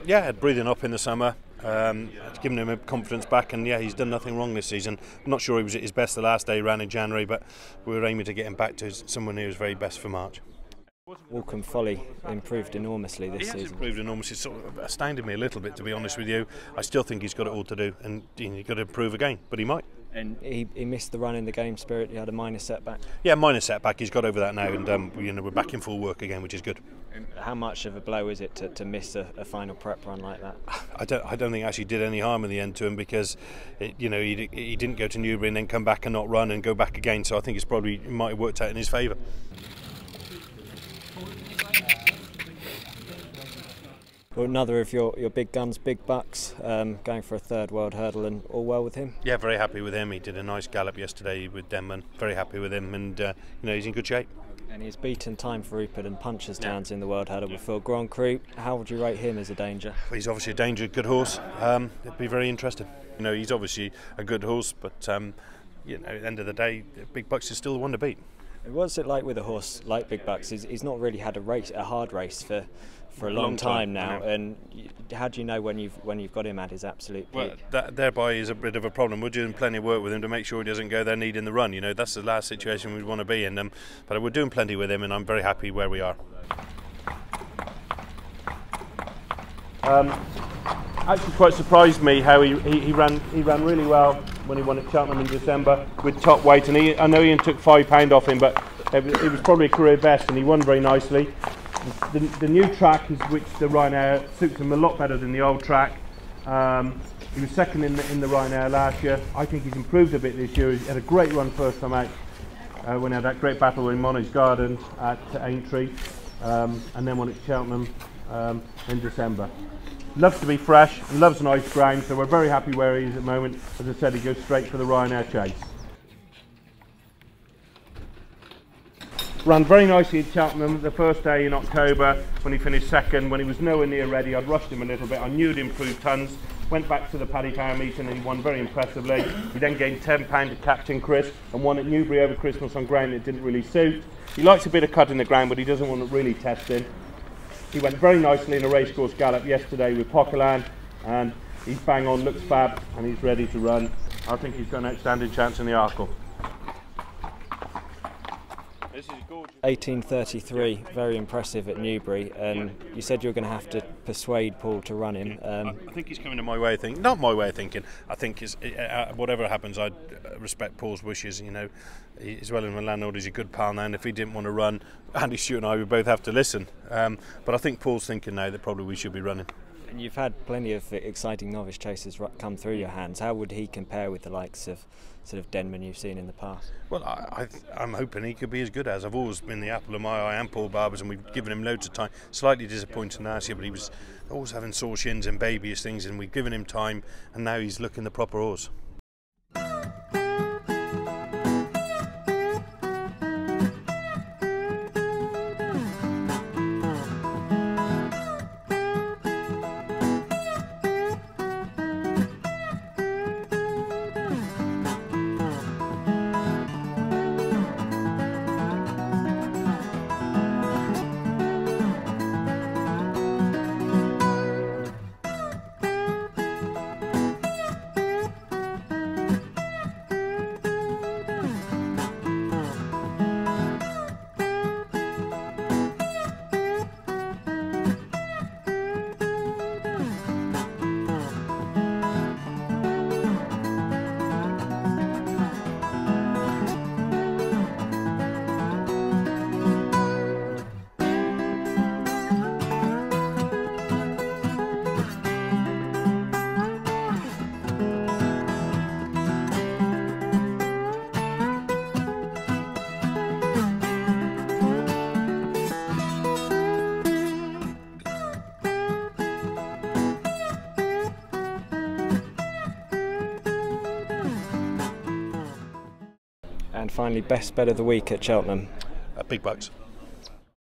Yeah, had breathing up in the summer. It's given him a confidence back, and yeah, he's done nothing wrong this season. I'm not sure he was at his best the last day he ran in January, but we were aiming to get him back to someone who was very best for March. Walk Folly improved enormously this season. He has improved enormously. It sort of astounded me a little bit, to be honest with you. I still think he's got it all to do, and he's got to improve again, but he might. And he missed the run in the game spirit. He had a minor setback. Yeah, minor setback. He's got over that now, and we're back in full work again, which is good. How much of a blow is it to miss a final prep run like that? I don't think it actually did any harm in the end to him, because he didn't go to Newbury and then come back and not run and go back again. So I think it might have worked out in his favour. Well, another of your big guns, big bucks, going for a third world hurdle, and all well with him? Yeah, very happy with him. He did a nice gallop yesterday with Denman. Very happy with him, and he's in good shape. And he's beaten Time for Rupert and Punchestown in the world hurdle before. Grand Cru, how would you rate him as a danger? Well, he's obviously a danger, good horse. It'd be very interesting. He's obviously a good horse, but at the end of the day, Big Bucks is still the one to beat. What's it like with a horse like Big Bucks? He's not really had a hard race for a long time now, and how do you know when you've got him at his absolute peak? Well, that thereby is a bit of a problem. We're doing plenty of work with him to make sure he doesn't go there needing the run. That's the last situation we'd want to be in. But we're doing plenty with him, and I'm very happy where we are. Actually, quite surprised me how he ran really well when he won at Cheltenham in December with top weight, and I know Ian took £5 off him, but it was probably a career best, and he won very nicely. The new track is which the Ryanair suits him a lot better than the old track. He was second in the Ryanair last year. I think he's improved a bit this year. He had a great run first time out when he had that great battle in Monage Gardens at Aintree, and then won at Cheltenham in December. Loves to be fresh, loves nice ground, so we're very happy where he is at the moment. As I said, he goes straight for the Ryanair chase. Ran very nicely at Cheltenham the first day in October when he finished second. When he was nowhere near ready, I'd rushed him a little bit. I knew he'd improved tons. Went back to the Paddy Power meeting and he won very impressively. He then gained £10 to Captain Chris and won at Newbury over Christmas on ground that didn't really suit. He likes a bit of cut in the ground, but he doesn't want to really test him. He went very nicely in a racecourse gallop yesterday with Poquelin, and he's bang on, looks fab, and he's ready to run. I think he's got an outstanding chance in the Arkle. 1833, very impressive at Newbury, and you said you were going to have to persuade Paul to run him. I think he's coming to my way of thinking. Not my way of thinking. I think whatever happens, I respect Paul's wishes. He's well in the landlord. He's a good pal now, and if he didn't want to run, Andy Stewart and I would both have to listen. But I think Paul's thinking now that probably we should be running. And you've had plenty of exciting novice chasers come through your hands. How would he compare with the likes of sort of Denman you've seen in the past? Well, I'm hoping he could be as good as. I've always been the apple of my eye, and Paul Barber's, and we've given him loads of time. Slightly disappointed last year, but he was always having sore shins and babyish things, and we've given him time, and now he's looking the proper horse. And finally, best bet of the week at Cheltenham? Big Bucks.